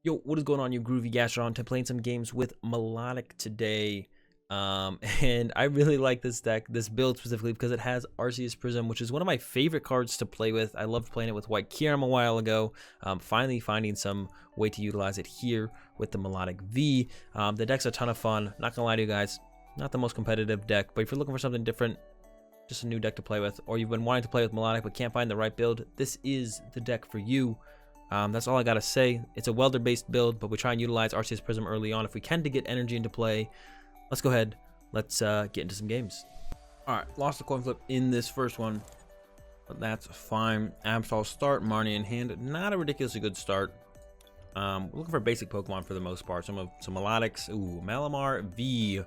Yo, what is going on, you groovy gastron? To playing some games with Milotic today. And I really like this deck, this build specifically, because it has Arceus Prism, which is one of my favorite cards to play with. I loved playing it with White Kyurem a while ago. Finally finding some way to utilize it here with the Milotic V. The deck's a ton of fun. Not gonna lie to you guys, not the most competitive deck, but if you're looking for something different, just a new deck to play with, or you've been wanting to play with Milotic but can't find the right build, this is the deck for you. That's all I gotta say. It's a welder based build, but we try and utilize Arceus Prism early on if we can to get energy into play. Let's go ahead, let's get into some games. Alright, lost the coin flip in this first one, but that's fine. Absol start, Marnie in hand. Not a ridiculously good start. We're looking for basic Pokemon for the most part. Some Milotics. Ooh, Malamar V.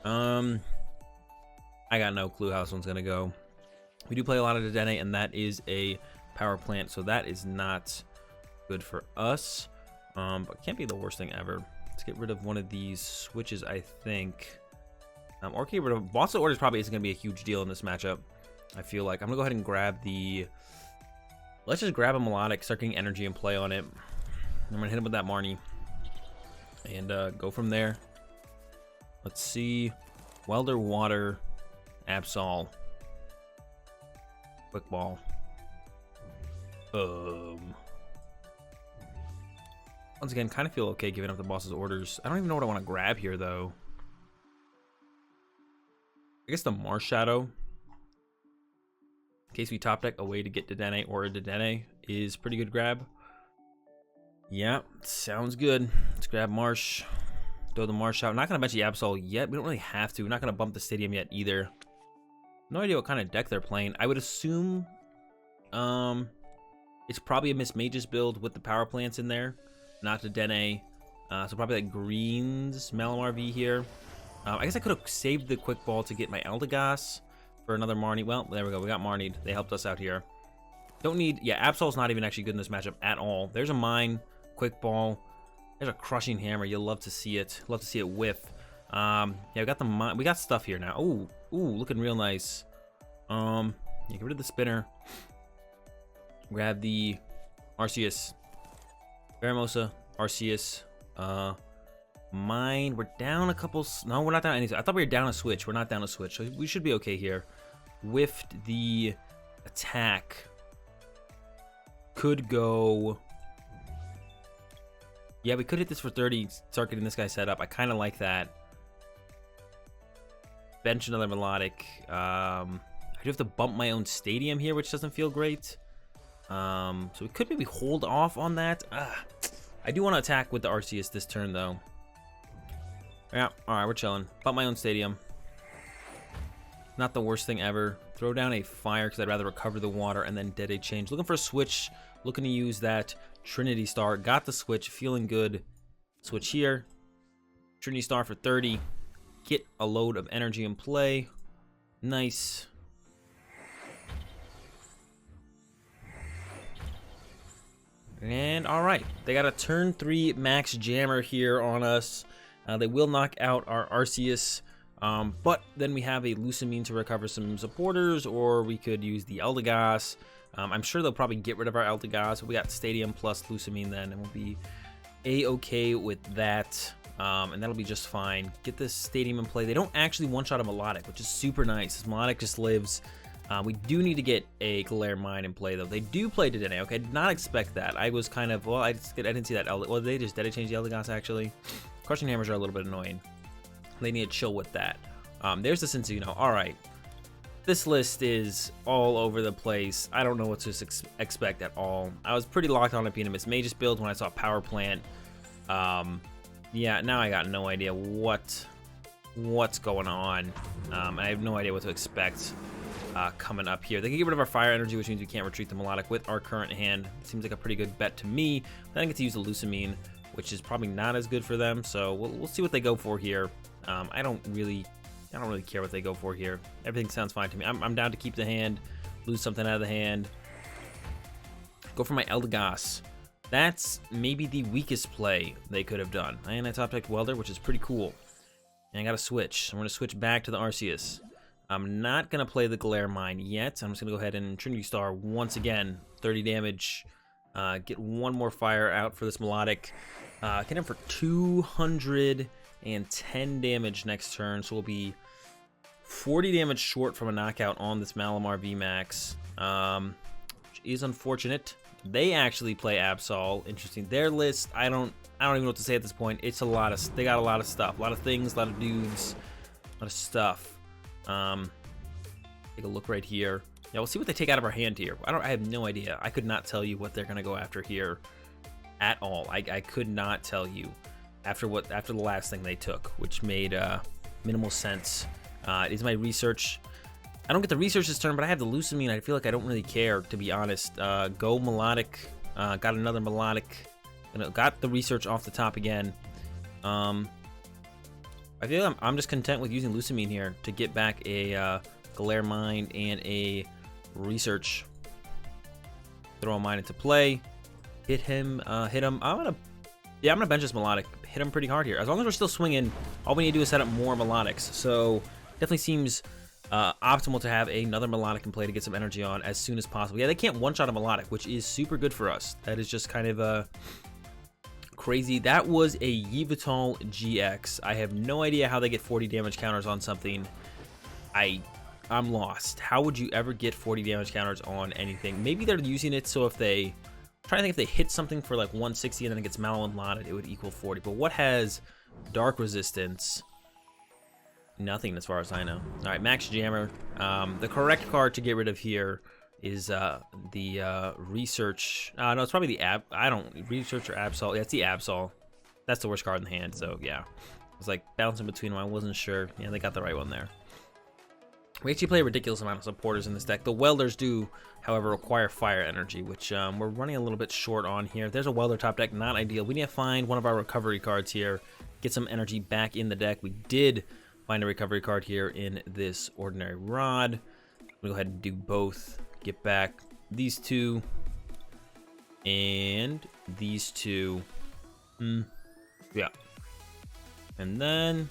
I got no clue how this one's gonna go. We do play a lot of Dedenne, and that is a power plant, so that is not good for us, but can't be the worst thing ever. Let's get rid of one of these switches, I think, or get rid of Boss Orders. Probably isn't gonna be a huge deal in this matchup. I feel like I'm gonna go ahead and grab the, let's just grab a Milotic, start getting energy and play on it. I'm gonna hit him with that Marnie and go from there. Let's see, Welder, Water, Absol, Quick Ball. Once again, kind of feel okay giving up the boss's orders. I don't even know what I want to grab here, though. I guess the Marshadow, in case we top deck a way to get Dedenne or a Dedenne, is pretty good grab. Yeah, sounds good. Let's grab Marsh. Throw the Marsh out. Not going to bench the Absol yet. We don't really have to. We're not going to bump the stadium yet either. No idea what kind of deck they're playing. I would assume it's probably a Miss Mages build with the power plants in there, not Dedenne. So probably like greens, Malamar V here. I guess I could have saved the quick ball to get my Eldegoss for another Marnie. Well, there we go. We got Marnied. They helped us out here. Don't need, yeah, Absol's not even actually good in this matchup at all. There's a mine, quick ball. There's a crushing hammer. You'll love to see it. Love to see it whiff. Yeah, we got the mine. We got stuff here now. Ooh, looking real nice. Yeah, get rid of the spinner. Grab the Arceus, Pheromosa, Arceus, mine. We're down a couple. No, we're not down anything. I thought we were down a switch. We're not down a switch, so we should be okay here. Whiffed the attack. Could go. Yeah, we could hit this for 30. Start getting this guy set up. I kind of like that. Bench another Milotic. I do have to bump my own stadium here, which doesn't feel great. So we could maybe hold off on that. I do want to attack with the Arceus this turn, though. Yeah, alright, we're chilling. Bump my own stadium. Not the worst thing ever. Throw down a fire, because I'd rather recover the water, and then Dedenne change. Looking for a switch. Looking to use that Trinity Star. Got the switch. Feeling good. Switch here. Trinity Star for 30. Get a load of energy in play. Nice. And all right, they got a turn 3 max jammer here on us. They will knock out our Arceus, but then we have a Lusamine to recover some supporters, or we could use the Eldegoss. I'm sure they'll probably get rid of our Eldegoss. We got Stadium plus Lusamine then, and we'll be a-okay with that, and that'll be just fine. Get this Stadium in play. They don't actually one-shot a Milotic, which is super nice. Milotic just lives. We do need to get a Galar Mine in play, though. They do play Dedenne. Okay, I did not expect that. I was kind of, well, I didn't see that. Well, they just did change the Eldegoss, actually. Crushing Hammers are a little bit annoying. They need to chill with that. There's the Cinccino. All right. This list is all over the place. I don't know what to expect at all. I was pretty locked on it being a Miss Mages build when I saw Power Plant. Yeah, now I got no idea what's going on. I have no idea what to expect. Coming up here. They can get rid of our fire energy, which means we can't retreat the Milotic with our current hand. Seems like a pretty good bet to me. Then I get to use the Lusamine, which is probably not as good for them. So we'll see what they go for here. I don't really care what they go for here. Everything sounds fine to me. I'm down to keep the hand, lose something out of the hand. Go for my Eldegoss. That's maybe the weakest play they could have done. And I top decked Welder, which is pretty cool. And I got to switch. I'm going to switch back to the Arceus. I'm not going to play the Galar Mine yet. I'm just going to go ahead and Trinity Star once again. 30 damage. Get one more fire out for this Milotic. Get him for 210 damage next turn, so we'll be 40 damage short from a knockout on this Malamar VMAX, which is unfortunate. They actually play Absol. Interesting. Their list, I don't even know what to say at this point. It's a lot of, they got a lot of stuff, a lot of things, a lot of dudes, a lot of stuff. Take a look right here. Yeah, we'll see what they take out of our hand here. I have no idea. I could not tell you what they're gonna go after here at all. I could not tell you after the last thing they took, which made minimal sense. It is my research. I don't get the research this turn, but I have the Lusamine. I feel like I don't really care, to be honest. Go Milotic. Got another Milotic. Got the research off the top again. I feel I'm just content with using Lusamine here to get back a Galar Mine and a research. Throw a mine into play. Hit him. Hit him. I'm gonna bench this Milotic. Hit him pretty hard here. As long as we're still swinging, all we need to do is set up more Milotics. So definitely seems optimal to have another Milotic in play to get some energy on as soon as possible. Yeah, they can't one-shot a Milotic, which is super good for us. That is just kind of crazy. That was a Yveltal GX. I have no idea how they get 40 damage counters on something. I'm lost. How would you ever get 40 damage counters on anything? Maybe they're using it so if they... I'm trying to think if they hit something for like 160 and then it gets Malamar, it would equal 40. But what has dark resistance? Nothing as far as I know. All right, Max Jammer. The correct card to get rid of here is the research. No, it's probably the research or Absol. Yeah, it's the Absol. That's the worst card in the hand. So yeah, I was like bouncing between them. I wasn't sure. Yeah, they got the right one there. We actually play a ridiculous amount of supporters in this deck. The Welders do, however, require fire energy, which we're running a little bit short on here. There's a Welder top deck, not ideal. We need to find one of our recovery cards here, get some energy back in the deck. We did find a recovery card here in this Ordinary Rod. We'll go ahead and do both. Get back these two and these two. Yeah. And then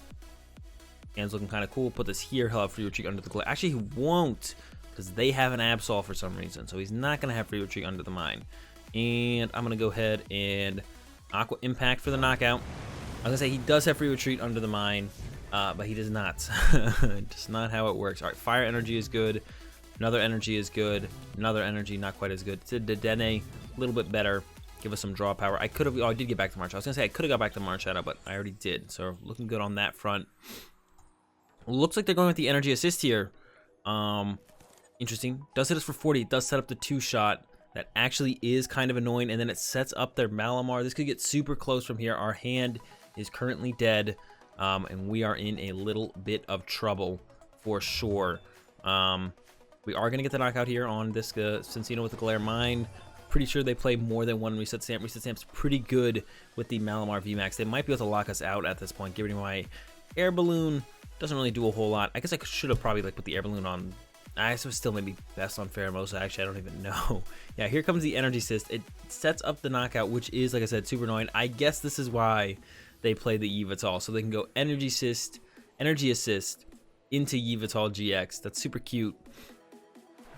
hand's looking kind of cool. Put this here. He'll have free retreat under the glare. Actually, he won't, because they have an Absol for some reason. So he's not going to have free retreat under the mine. And I'm going to go ahead and Aqua Impact for the knockout. I was going to say he does have free retreat under the mine, but he does not. Just not how it works. All right, fire energy is good. Another energy is good. Another energy, not quite as good. It's a Dedenne, a little bit better. Give us some draw power. I could have, oh, I did get back to Marshadow. I was going to say I could have got back to Marshadow, but I already did. So looking good on that front. Looks like they're going with the energy assist here. Interesting. Does hit us for 40. It does set up the 2-shot. That actually is kind of annoying. And then it sets up their Malamar. This could get super close from here. Our hand is currently dead. And we are in a little bit of trouble for sure. We are going to get the knockout here on this Cincino with the Galar Mine. Pretty sure they play more than one Reset Stamp. Reset Stamp's pretty good with the Malamar VMAX. They might be able to lock us out at this point. Giving my Air Balloon. Doesn't really do a whole lot. I guess I should have probably like put the Air Balloon on. I guess it was still maybe best on Pheromosa. Actually, I don't even know. Yeah, here comes the Energy Assist. It sets up the knockout, which is, like I said, super annoying. I guess this is why they play the Yveltal, so they can go Energy Assist into Yveltal GX. That's super cute.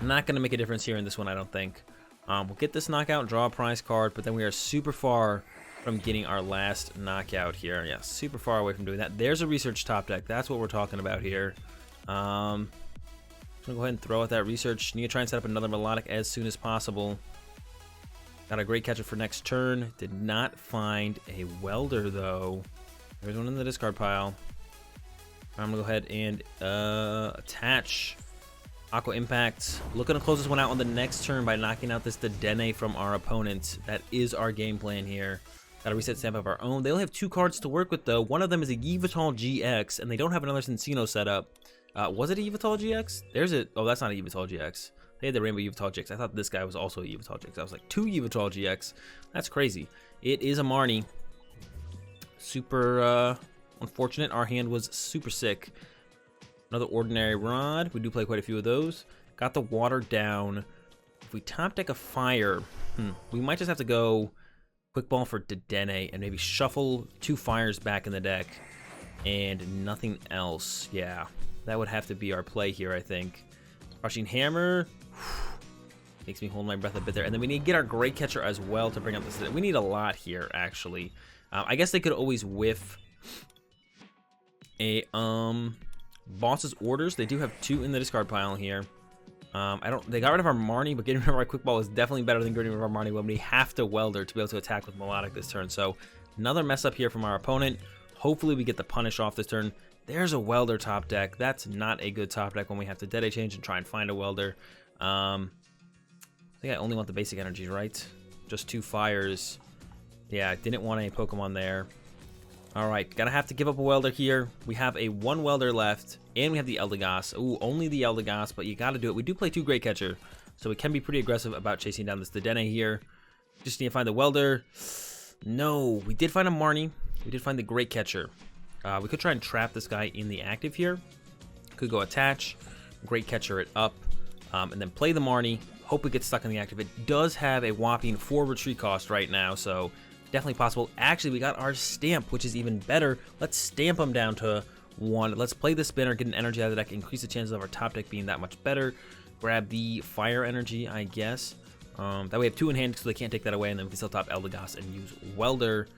Not going to make a difference here in this one, I don't think. We'll get this knockout, draw a prize card, but then we are super far from getting our last knockout here. Yeah, super far away from doing that. There's a research top deck. That's what we're talking about here. I'm gonna go ahead and throw out that research. Need to try and set up another Milotic as soon as possible. Got a Great Catcher for next turn. Did not find a Welder though. There's one in the discard pile. I'm gonna go ahead and attach Aqua Impact. Looking to close this one out on the next turn by knocking out this Dedenne from our opponent. That is our game plan here. Got a Reset Stamp of our own. They only have 2 cards to work with though. One of them is a Yveltal GX, and they don't have another Cincino set up. Was it a Yveltal GX? There's it. Oh, that's not a Yveltal GX. They had the Rainbow Yveltal GX. I thought this guy was also a Yveltal GX. I was like, 2 Yveltal GX. That's crazy. It is a Marnie. Super unfortunate. Our hand was super sick. Another Ordinary Rod. We do play quite a few of those. Got the water down. If we top deck a fire, we might just have to go Quick Ball for Dedenne and maybe shuffle 2 fires back in the deck and nothing else. Yeah, that would have to be our play here, I think. Crushing Hammer. Makes me hold my breath a bit there. And then we need to get our Great Catcher as well to bring up this. We need a lot here, actually. I guess they could always whiff a boss's orders. They do have 2 in the discard pile here. They got rid of our Marnie, but getting rid of our quick ball is definitely better than getting rid of our Marnie when we have to Welder to be able to attack with Milotic this turn. So another mess up here from our opponent. Hopefully we get the punish off this turn. There's a Welder top deck. That's not a good top deck when we have to Dedenne change and try and find a Welder. I think I only want the basic energies, right? Just 2 fires. Yeah, I didn't want any Pokemon there. Alright, gonna have to give up a Welder here. We have a 1 Welder left, and we have the Eldegoss. Ooh, only the Eldegoss, but you gotta do it. We do play 2 Great Catcher, so we can be pretty aggressive about chasing down this Dedenne here. Just need to find the Welder. No, we did find a Marnie. We did find the Great Catcher. We could try and trap this guy in the active here. Could go attach, Great Catcher it up, and then play the Marnie. Hope we get stuck in the active. It does have a whopping 4 retreat cost right now, so definitely possible. Actually, we got our stamp, which is even better. Let's stamp him down to 1. Let's play the spinner, get an energy out of the deck, increase the chances of our top deck being that much better. Grab the fire energy, I guess. That way we have 2 in hand, so they can't take that away, and then we can still top Eldegoss and use Welder.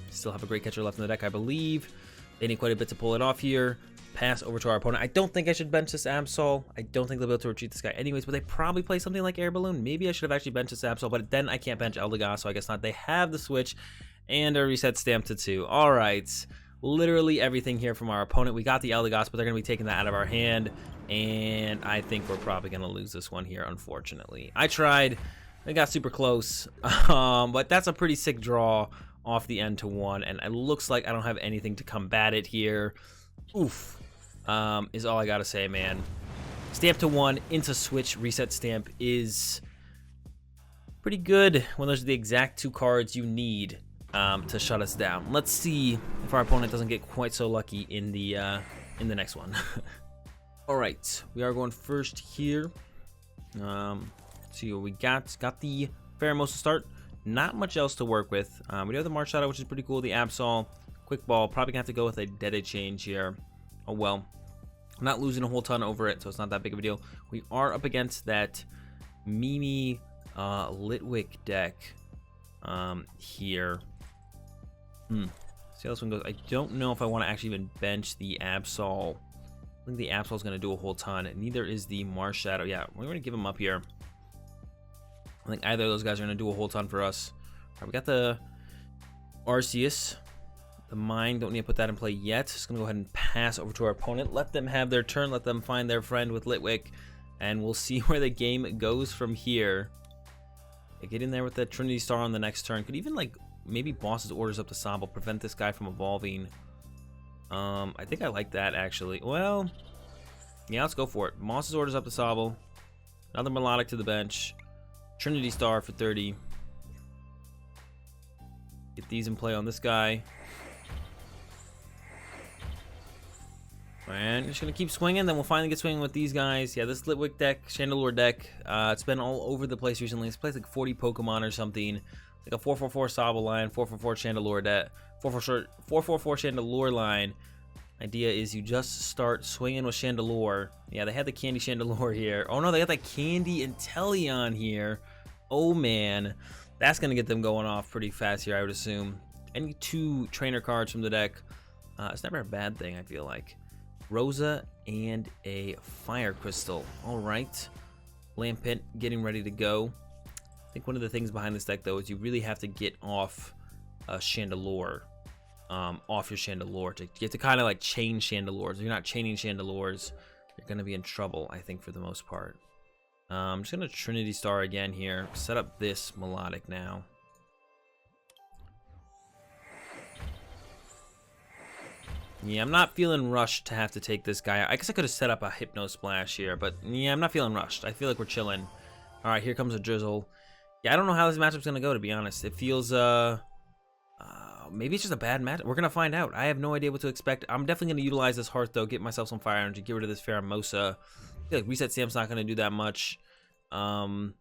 Still have a Great Catcher left in the deck, I believe. They need quite a bit to pull it off here. Pass over to our opponent. I don't think I should bench this Absol. I don't think they'll be able to retreat this guy anyways, but they probably play something like Air Balloon. Maybe I should have actually benched this Absol, but then I can't bench Eldegoss, so I guess not. They have the switch and a reset stamp to 2. All right. Literally everything here from our opponent. We got the Eldegoss, but they're going to be taking that out of our hand, and I think we're probably going to lose this one here, unfortunately. I tried. They got super close, but that's a pretty sick draw off the end to 1, and it looks like I don't have anything to combat it here. Oof. Is all I gotta say, man. Stamp to 1 into switch reset stamp is pretty good when those are the exact 2 cards you need to shut us down. Let's see if our opponent doesn't get quite so lucky in the next one. All right, we are going first here. See what we got. Got the Pheromosa start. Not much else to work with. We do have the Marshadow, which is pretty cool. The Absol, quick ball. Probably gonna have to go with a Dedenne change here. Oh well. I'm not losing a whole ton over it, so it's not that big of a deal. We are up against that Mimi Litwick deck here. See how this one goes. I don't know if I want to actually even bench the Absol. I think the Absol is going to do a whole ton. Neither is the Marshadow. Yeah, we're going to give him up here. I think either of those guys are going to do a whole ton for us. All right, we got the Arceus. The Mine, don't need to put that in play yet. Just going to go ahead and pass over to our opponent. Let them have their turn. Let them find their friend with Litwick. And we'll see where the game goes from here. They get in there with that Trinity Star on the next turn. Could even, like, maybe Boss's orders up to Sobble. Prevent this guy from evolving. I think I like that, actually. Well, yeah, let's go for it. Boss's orders up to Sobble. Another Milotic to the bench. Trinity Star for 30. Get these in play on this guy. And just gonna keep swinging, then we'll finally get swinging with these guys. Yeah, this Litwick deck, Chandelure deck, it's been all over the place recently. It's played like 40 Pokemon or something. It's like a 4/4/4 Sobble line, 4/4/4 Chandelure deck, 4/4/4 Chandelure line. Idea is you just start swinging with Chandelure. Yeah, they had the Candy Chandelure here. Oh no, they got that Candy Inteleon here. Oh man, that's gonna get them going off pretty fast here, I would assume. Any 2 trainer cards from the deck, it's never a bad thing, I feel like. Rosa and a Fire Crystal. All right. Lampent getting ready to go. I think one of the things behind this deck, though, is you really have to get off Chandelure. Off your Chandelure. You have to kind of like chain Chandelures. If you're not chaining Chandelures, you're going to be in trouble, I think, for the most part. I'm just going to Trinity Star again here. Set up this Milotic now. Yeah, I'm not feeling rushed to have to take this guy out. I guess I could have set up a Hypno Splash here, but yeah, I'm not feeling rushed. I feel like we're chilling. All right, here comes a Drizzle. Yeah, I don't know how this matchup's gonna go, to be honest. It feels maybe it's just a bad match. We're gonna find out. I have no idea what to expect. I'm definitely gonna utilize this Hearth though, get myself some fire energy, get rid of this Pheromosa. I feel like Reset Stamp's not gonna do that much. Man,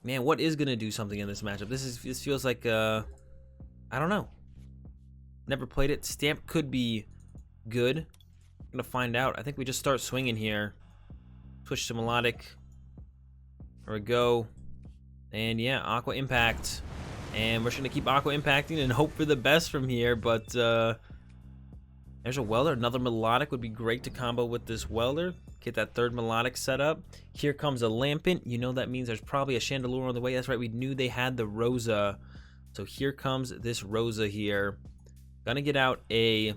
what is gonna do something in this matchup? This feels like I don't know. Never played it. Stamp could be good. I'm gonna find out. I think we just start swinging here. Push some Milotic. There we go. And yeah, Aqua Impact. And we're just going to keep Aqua Impacting and hope for the best from here. But there's a Welder. Another Milotic would be great to combo with this Welder. Get that third Milotic set up. Here comes a Lampent. You know that means there's probably a Chandelure on the way. That's right, we knew they had the Rosa. So here comes this Rosa here. Gonna get out a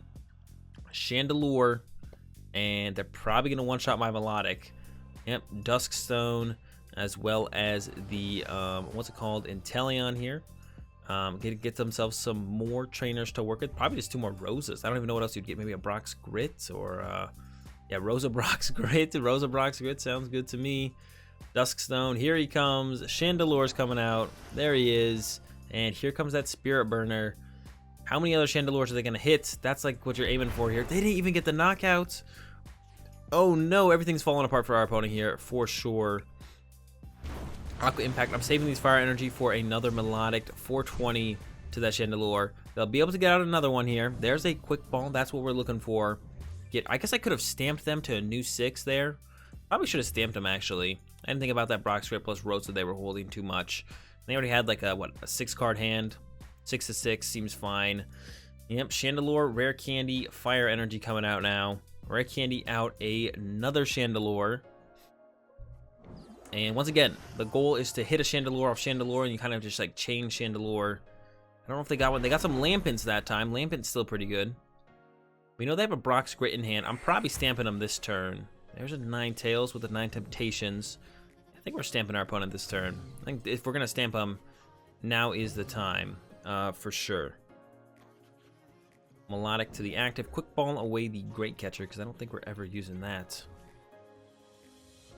Chandelure. And they're probably gonna one-shot my Milotic. Yep, Duskstone, as well as the, what's it called, Inteleon here. Get themselves some more trainers to work with. Probably just 2 more Rosas. I don't even know what else you'd get. Maybe a Brock's Grit or, yeah, Rosa Brock's Grit. Rosa Brock's Grit sounds good to me. Duskstone, here he comes. Chandelure's coming out. There he is. And here comes that Spirit Burner. How many other Chandelures are they going to hit? That's like what you're aiming for here. They didn't even get the knockouts. Oh no, everything's falling apart for our opponent here, for sure. Aqua Impact. I'm saving these Fire Energy for another Milotic. 420 to that Chandelure. They'll be able to get out another one here. There's a Quick Ball. That's what we're looking for. I guess I could have stamped them to a new 6 there. Probably should have stamped them, actually. I didn't think about that Brock's Grit plus Rosa they were holding too much. They already had like a 6-card hand. 6-6 seems fine. Yep, Chandelure, Rare Candy, Fire Energy coming out now. Rare Candy out another Chandelure. And once again, the goal is to hit a Chandelure off Chandelure, and you kind of just like chain Chandelure. I don't know if they got one. They got some Lampents that time. Lampent's still pretty good. We know they have a Brock's Grit in hand. I'm probably stamping them this turn. There's a Ninetales with the 9 Temptations. I think we're stamping our opponent this turn. I think if we're going to stamp them, now is the time, for sure. Milotic to the active. Quick Ball away the Great Catcher, because I don't think we're ever using that.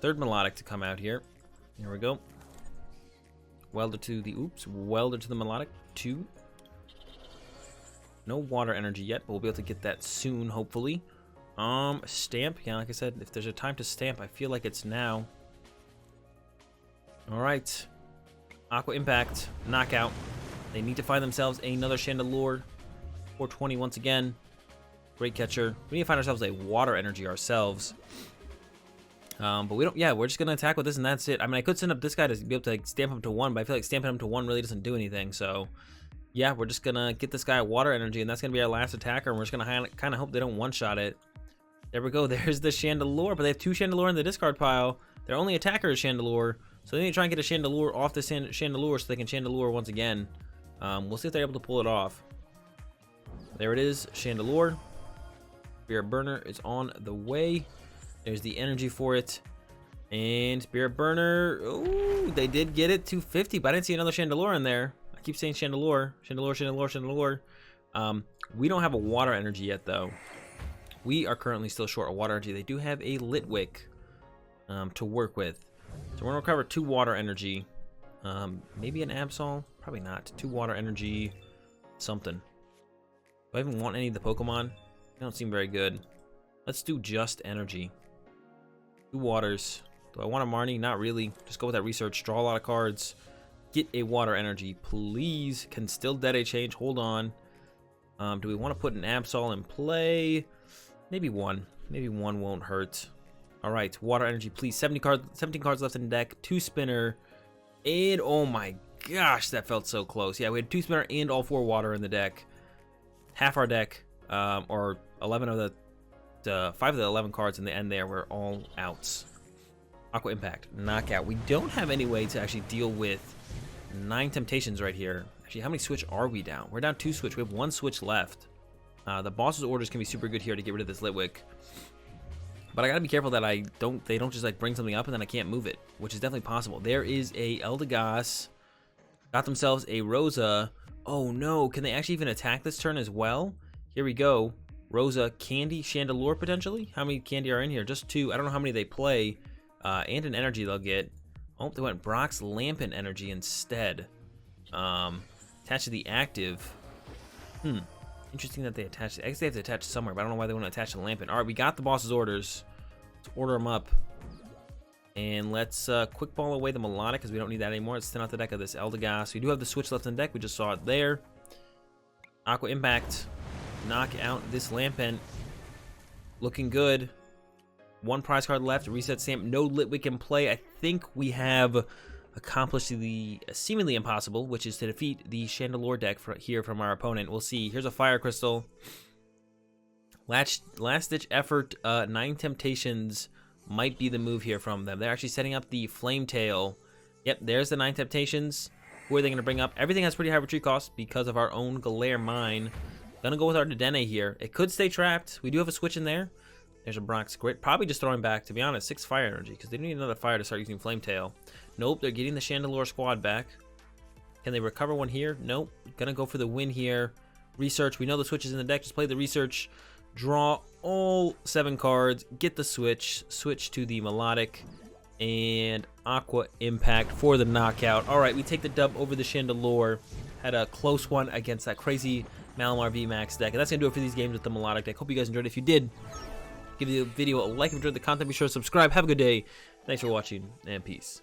Third Milotic to come out here. Here we go. Welder to the Welder to the Milotic. 2. No Water Energy yet, but we'll be able to get that soon, hopefully. Stamp. Yeah, like I said, if there's a time to stamp, I feel like it's now. Alright. Aqua Impact. Knockout. They need to find themselves another Chandelure. 420 once again. Great Catcher. We need to find ourselves a Water Energy ourselves. But we don't, yeah, we're just going to attack with this and that's it. I mean, I could send up this guy to be able to like, stamp him to 1, but I feel like stamping him to 1 really doesn't do anything. So, yeah, we're just going to get this guy a Water Energy, and that's going to be our last attacker, and we're just going to kind of hope they don't one-shot it. There we go. There's the Chandelure, but they have 2 Chandelure in the discard pile. Their only attacker is Chandelure, so they need to try and get a Chandelure off the Chandelure so they can Chandelure once again. We'll see if they're able to pull it off. There it is, Chandelure. Spirit Burner is on the way. There's the energy for it. And Spirit Burner, ooh, they did get it, 250, but I didn't see another Chandelure in there. I keep saying Chandelure, Chandelure, Chandelure, Chandelure. We don't have a Water Energy yet, though. We are currently still short of Water Energy. They do have a Litwick to work with. So we're going to recover 2 Water Energy. Maybe an Absol? Probably not. 2 Water Energy, something. Do I even want any of the Pokemon? They don't seem very good. Let's do just Energy. 2 Waters. Do I want a Marnie? Not really. Just go with that research. Draw a lot of cards. Get a Water Energy, please. Can still Dedenne change. Hold on. Do we want to put an Absol in play? Maybe 1. Maybe 1 won't hurt. All right, Water Energy, please. 17 cards left in the deck. 2 Spinner. And oh my gosh, that felt so close. Yeah, we had 2 Spinner and all 4 Water in the deck. Half our deck, or 11 of the 5 of the 11 cards in the end there were all outs. Aqua Impact, knockout. We don't have any way to actually deal with 9 Temptations right here. Actually, how many switch are we down? We're down 2 switch. We have 1 switch left. The boss's orders can be super good here to get rid of this Litwick. But I gotta be careful that they don't just like bring something up and then I can't move it, which is definitely possible. There is a Eldegoss. Got themselves a Rosa. Oh no, can they actually even attack this turn as well? Here we go. Rosa, Candy, Chandelure potentially? How many Candy are in here? Just 2. I don't know how many they play. And an energy they'll get. Oh, they went Brock's Lampent Energy instead. Attached to the active. Interesting that they attached. I guess they have to attach somewhere, but I don't know why they want to attach to the Lampent. All right, we got the boss's orders. Let's order them up. And let's Quick Ball away the Milotic because we don't need that anymore. Let's thin out the deck of this Eldegoss. We do have the switch left in the deck. We just saw it there. Aqua Impact. Knock out this Lampent. Looking good. 1 prize card left. Reset Stamp. No Litwick in play. I think we have accomplished the seemingly impossible, which is to defeat the Chandelure deck here from our opponent. We'll see. Here's a Fire Crystal. Last-ditch effort, 9 Temptations might be the move here from them. They're actually setting up the Flame Tail. Yep, there's the 9 Temptations. Who are they going to bring up? Everything has pretty high retreat costs because of our own Galar Mine. Gonna go with our Dedenne here. It could stay trapped. We do have a switch in there. There's a Bronx Grit. Probably just throwing back, to be honest, 6 fire energy because they need another fire to start using Flame Tail. Nope, they're getting the Chandelure squad back. Can they recover one here? Nope. Gonna go for the win here. Research. We know the switch is in the deck. Just play the research. Draw all 7 cards. Get the switch. Switch to the Milotic and Aqua Impact for the knockout. All right, we take the dub over the Chandelure. Had a close one against that crazy Malamar VMAX deck. And that's going to do it for these games with the Milotic deck. Hope you guys enjoyed. If you did, give the video a like if you enjoyed the content. Be sure to subscribe. Have a good day. Thanks for watching, and peace.